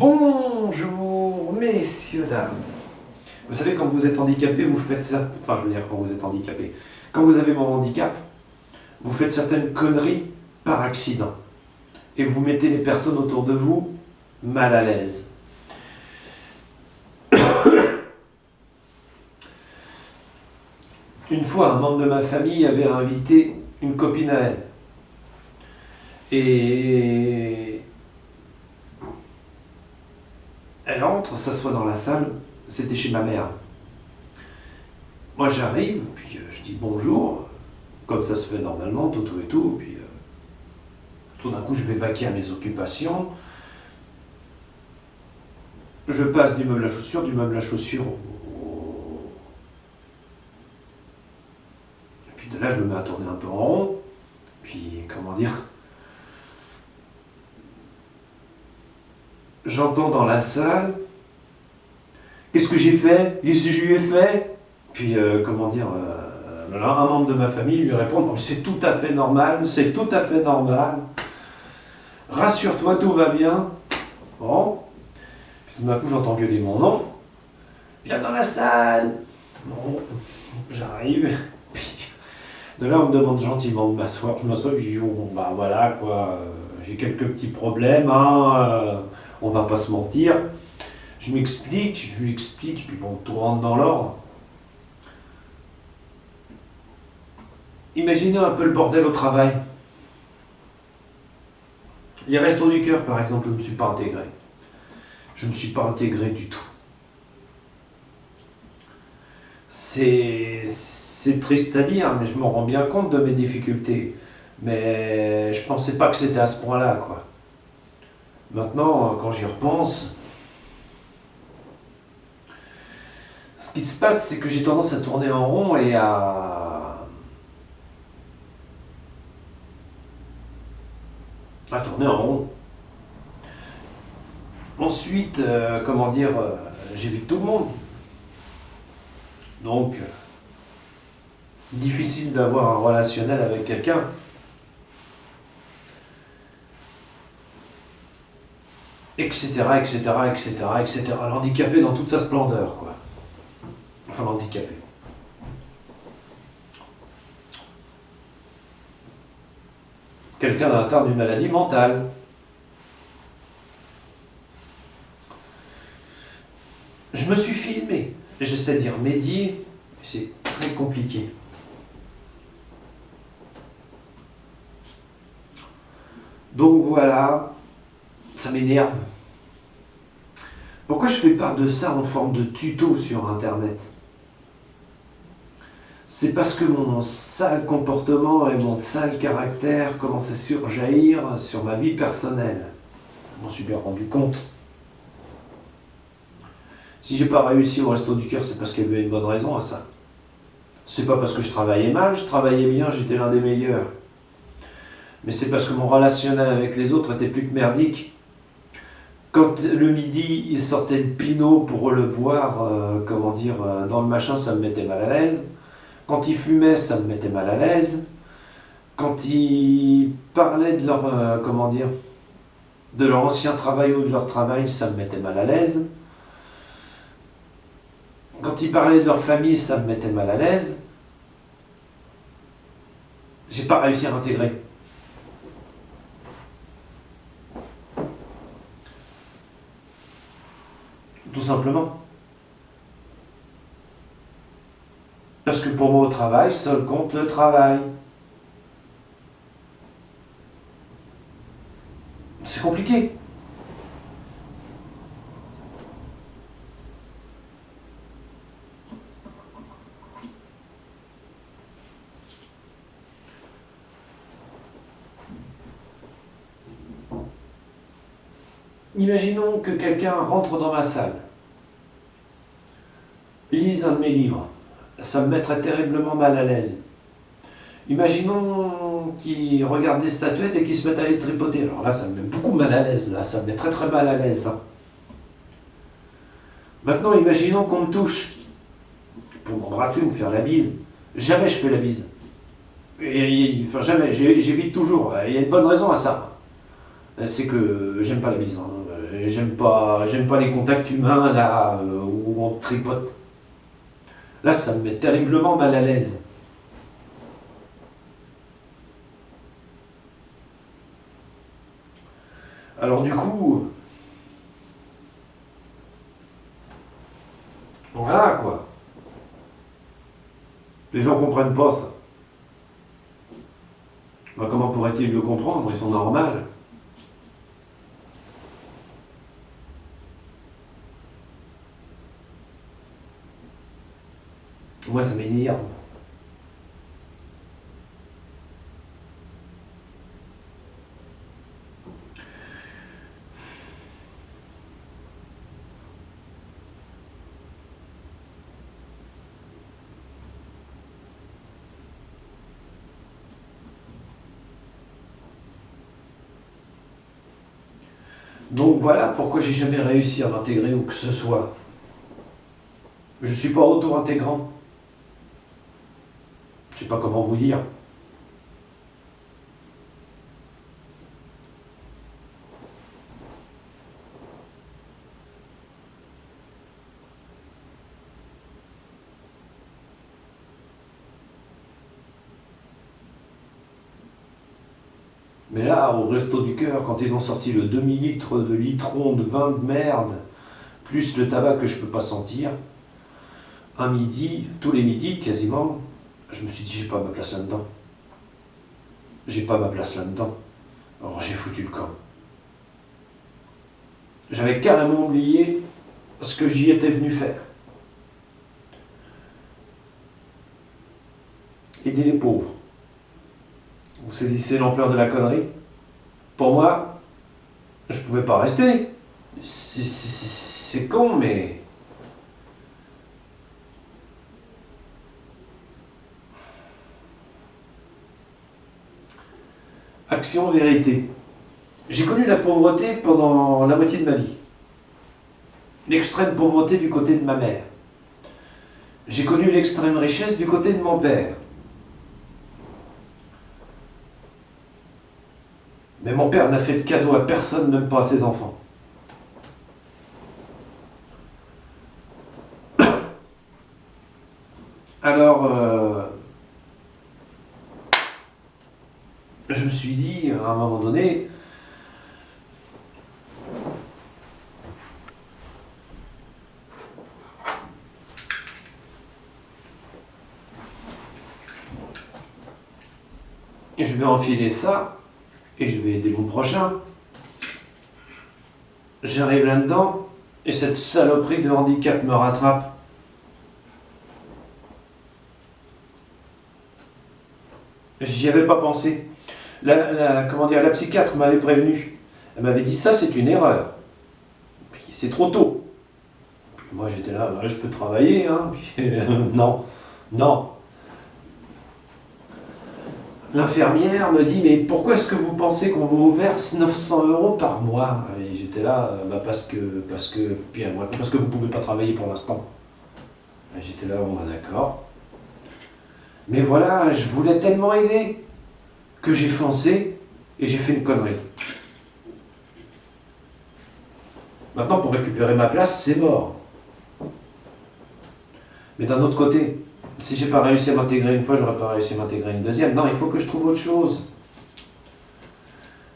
Bonjour, messieurs, dames. Vous savez, quand vous êtes handicapé, vous faites certaines... Enfin, je veux dire, quand vous êtes handicapé. Quand vous avez mon handicap, vous faites certaines conneries par accident. Et vous mettez les personnes autour de vous mal à l'aise. Une fois, un membre de ma famille avait invité une copine à elle. Et elle entre, s'assoit dans la salle, c'était chez ma mère. Moi j'arrive, puis je dis bonjour, comme ça se fait normalement, tout et tout, puis tout d'un coup je vais vaquer à mes occupations. Je passe du meuble à chaussures Et puis de là je me mets à tourner un peu en rond, puis comment dire... J'entends dans la salle, qu'est-ce que j'ai fait? Qu'est-ce que je lui ai fait? Puis, comment dire, un membre de ma famille lui répond, c'est tout à fait normal, c'est tout à fait normal. Rassure-toi, tout va bien. Bon. Puis tout d'un coup, j'entends gueuler mon nom. Viens dans la salle. Bon, j'arrive. Puis, de là, on me demande gentiment de m'asseoir. Je m'assois, je dis, bon, bah voilà, quoi, j'ai quelques petits problèmes, hein. On va pas se mentir. Je lui explique, puis bon, tout rentre dans l'ordre. Imaginez un peu le bordel au travail. Les Restos du Cœur, par exemple, je ne me suis pas intégré. Je ne me suis pas intégré du tout. C'est triste à dire, mais je me rends bien compte de mes difficultés. Mais je pensais pas que c'était à ce point-là, quoi. Maintenant, quand j'y repense, ce qui se passe, c'est que j'ai tendance à tourner en rond et à tourner en rond. Ensuite, comment dire, j'évite tout le monde. Donc, difficile d'avoir un relationnel avec quelqu'un. Etc. L'handicapé dans toute sa splendeur, quoi. Enfin, l'handicapé. Quelqu'un atteint d'une maladie mentale. Je me suis filmé. J'essaie d'y remédier, c'est très compliqué. Donc voilà, ça m'énerve. Pourquoi je fais part de ça en forme de tuto sur Internet? C'est parce que mon sale comportement et mon sale caractère commencent à surjaillir sur ma vie personnelle. Je m'en suis bien rendu compte. Si j'ai pas réussi au Resto du Cœur, c'est parce qu'il y avait une bonne raison à ça. C'est pas parce que je travaillais mal, je travaillais bien, j'étais l'un des meilleurs. Mais c'est parce que mon relationnel avec les autres était plus que merdique. Quand le midi, il sortait le pinot pour le boire, comment dire, dans le machin, ça me mettait mal à l'aise. Quand ils fumaient, ça me mettait mal à l'aise. Quand ils parlaient de leur, comment dire, de leur ancien travail ou de leur travail, ça me mettait mal à l'aise. Quand ils parlaient de leur famille, ça me mettait mal à l'aise. J'ai pas réussi à l'intégrer. Tout simplement. Parce que pour moi, au travail, seul compte le travail. C'est compliqué. Imaginons que quelqu'un rentre dans ma salle, lise un de mes livres. Ça me mettrait terriblement mal à l'aise. Imaginons qu'il regarde des statuettes et qu'il se mette à les tripoter. Alors là, ça me met beaucoup mal à l'aise. Là, ça me met très très mal à l'aise. Hein. Maintenant, imaginons qu'on me touche pour m'embrasser ou me faire la bise. Jamais je fais la bise. Enfin, jamais. J'évite toujours. Il y a une bonne raison à ça. C'est que j'aime pas la bise. Hein. j'aime pas les contacts humains là où on tripote. Là, ça me met terriblement mal à l'aise. Alors du coup, voilà quoi. Les gens comprennent pas ça. Ben, comment pourraient-ils le comprendre? Ils sont normaux. Moi, ça m'énerve. Donc voilà pourquoi j'ai jamais réussi à m'intégrer où que ce soit. Je suis pas auto-intégrant. Je sais pas comment vous dire. Mais là, au Resto du Cœur, quand ils ont sorti le demi-litre de litron de vin de merde, plus le tabac que je peux pas sentir, un midi, tous les midis quasiment, je me suis dit j'ai pas ma place là-dedans. J'ai pas ma place là-dedans. Alors j'ai foutu le camp. J'avais carrément oublié ce que j'y étais venu faire. Aider les pauvres. Vous saisissez l'ampleur de la connerie? Pour moi, je pouvais pas rester. C'est con, mais... Action, vérité. J'ai connu la pauvreté pendant la moitié de ma vie. L'extrême pauvreté du côté de ma mère. J'ai connu l'extrême richesse du côté de mon père. Mais mon père n'a fait de cadeau à personne, même pas à ses enfants. Alors, je me suis dit, à un moment donné, je vais enfiler ça et je vais aider mon prochain. J'arrive là-dedans et cette saloperie de handicap me rattrape. J'y avais pas pensé. La psychiatre m'avait prévenu. Elle m'avait dit ça, c'est une erreur. Puis c'est trop tôt. Puis moi j'étais là, je peux travailler, hein. Puis, non, non. L'infirmière me dit, mais pourquoi est-ce que vous pensez qu'on vous verse 900 € par mois? Et j'étais là, parce que vous pouvez pas travailler pour l'instant. Et j'étais là, bon, d'accord. Mais voilà, je voulais tellement aider que j'ai foncé et j'ai fait une connerie. Maintenant, pour récupérer ma place, c'est mort. Mais d'un autre côté, si j'ai pas réussi à m'intégrer une fois, j'aurais pas réussi à m'intégrer une deuxième. Non, il faut que je trouve autre chose.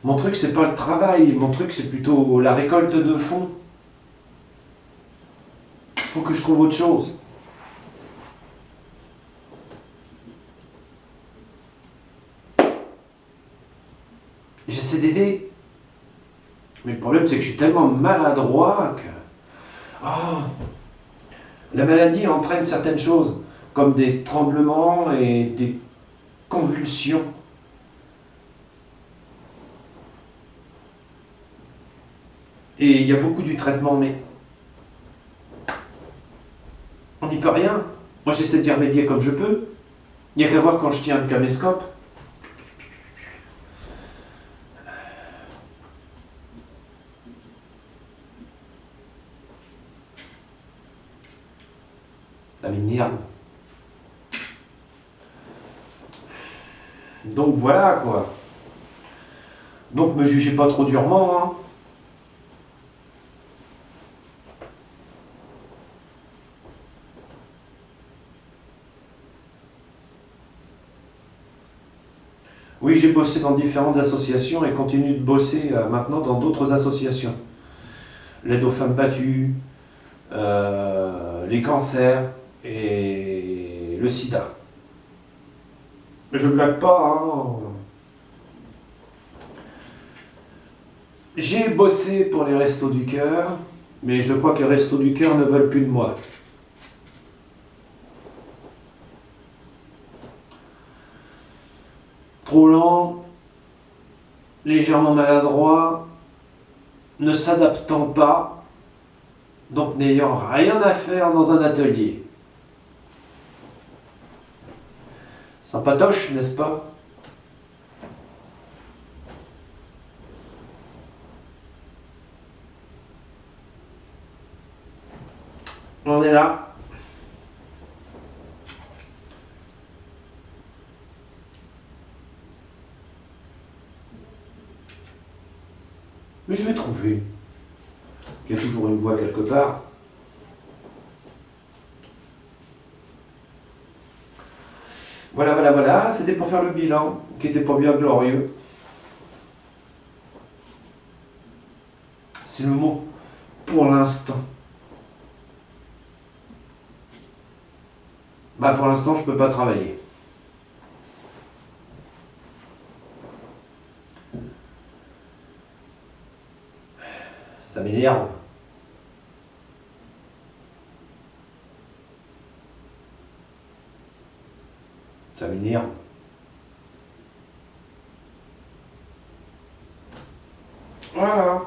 Mon truc, c'est pas le travail. Mon truc, c'est plutôt la récolte de fonds. Il faut que je trouve autre chose. J'essaie d'aider. Mais le problème, c'est que je suis tellement maladroit que... Oh, la maladie entraîne certaines choses, comme des tremblements et des convulsions. Et il y a beaucoup du traitement, mais on n'y peut rien. Moi, j'essaie d'y remédier comme je peux. Il n'y a qu'à voir quand je tiens le caméscope. Ça m'énerve. Donc voilà quoi. Donc me jugez pas trop durement, hein. Oui, j'ai bossé dans différentes associations et continue de bosser maintenant dans d'autres associations. L'aide aux femmes battues, les cancers et le sida. Je ne blague pas, hein. J'ai bossé pour les Restos du Cœur, mais je crois que les Restos du Cœur ne veulent plus de moi. Trop lent, légèrement maladroit, ne s'adaptant pas, donc n'ayant rien à faire dans un atelier. Sympatoche, n'est-ce pas? On est là. Mais je vais trouver. Il y a toujours une voie quelque part. Voilà. C'était pour faire le bilan, qui était pas bien glorieux. C'est le mot. Pour l'instant. Bah pour l'instant, je peux pas travailler. Ça m'énerve. Ça m'énerve. Voilà.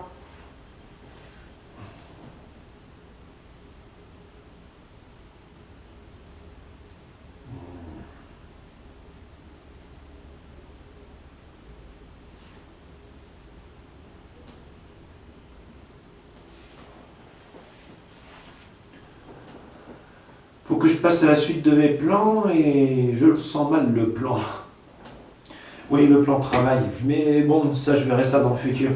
Faut que je passe à la suite de mes plans et je le sens mal le plan. Oui, le plan de travail. Mais bon, ça je verrai ça dans le futur.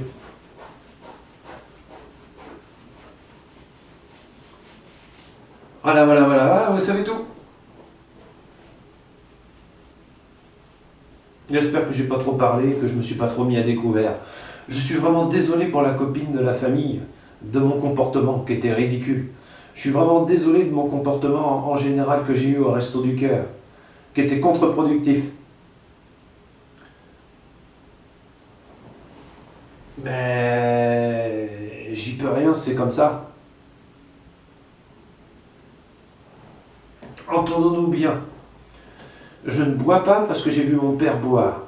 Voilà. Ah, vous savez tout. J'espère que j'ai pas trop parlé, que je me suis pas trop mis à découvert. Je suis vraiment désolé pour la copine de la famille, de mon comportement qui était ridicule. Je suis vraiment désolé de mon comportement en général que j'ai eu au Resto du Cœur, qui était contre-productif. Mais j'y peux rien, c'est comme ça. Entendons-nous bien. Je ne bois pas parce que j'ai vu mon père boire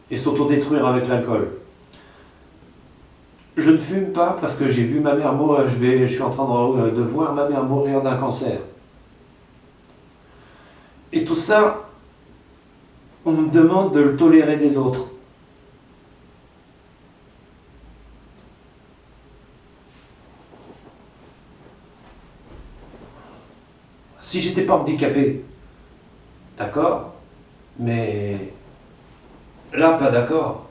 et s'autodétruire avec l'alcool. Je ne fume pas parce que j'ai vu ma mère mourir. Je suis en train de voir ma mère mourir d'un cancer. Et tout ça, on me demande de le tolérer des autres. Si j'étais pas handicapé, d'accord, mais là, pas d'accord.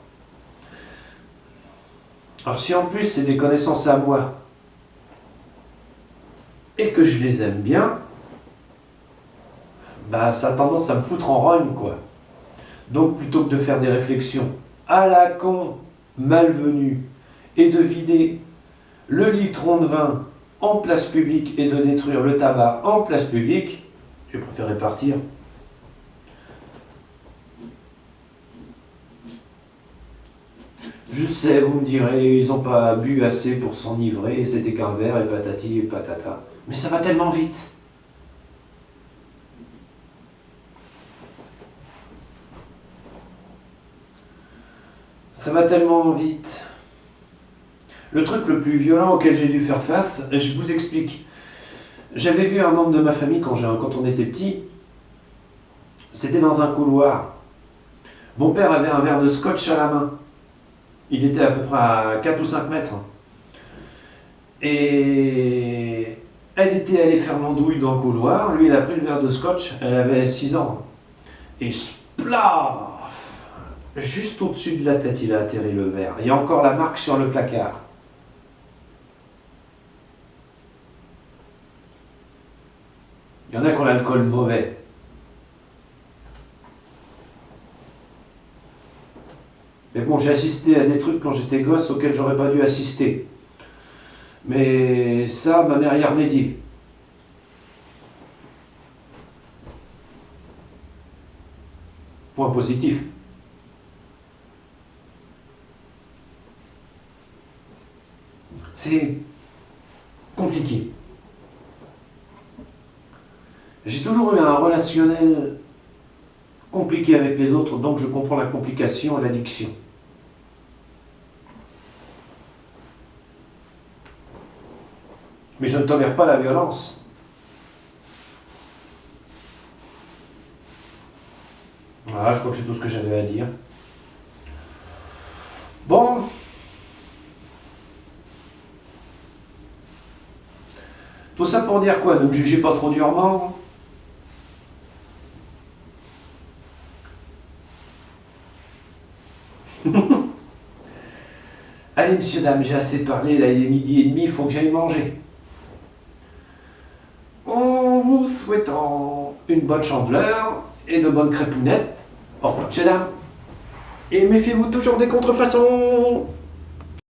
Alors si en plus c'est des connaissances à moi et que je les aime bien, bah ça a tendance à me foutre en rogne, quoi. Donc plutôt que de faire des réflexions à la con, malvenues, et de vider le litron de vin en place publique et de détruire le tabac en place publique, j'ai préféré partir. Je sais, vous me direz, ils n'ont pas bu assez pour s'enivrer, c'était qu'un verre et patati et patata. Mais ça va tellement vite. Ça va tellement vite. Le truc le plus violent auquel j'ai dû faire face, je vous explique. J'avais vu un membre de ma famille quand on était petit, c'était dans un couloir. Mon père avait un verre de scotch à la main. Il était à peu près à 4 ou 5 mètres. Et elle était allée faire l'andouille dans le couloir. Lui, il a pris le verre de scotch. Elle avait 6 ans. Et splaf! Juste au-dessus de la tête, il a atterri le verre. Il y a encore la marque sur le placard. Il y en a qui ont l'alcool mauvais. Mais bon, j'ai assisté à des trucs quand j'étais gosse auxquels j'aurais pas dû assister. Mais ça, ma mère y a remédié. Point positif. C'est compliqué. J'ai toujours eu un relationnel compliqué avec les autres, donc je comprends la complication et l'addiction. Mais je ne tolère pas la violence. Voilà, je crois que c'est tout ce que j'avais à dire. Bon. Tout ça pour dire quoi? Ne me jugez pas trop durement. Allez, messieurs, dames, j'ai assez parlé, là il est 12h30, il faut que j'aille manger. En vous souhaitant une bonne chandeleur et de bonnes crépounettes. Au revoir, messieurs, dames. Et méfiez-vous toujours des contrefaçons.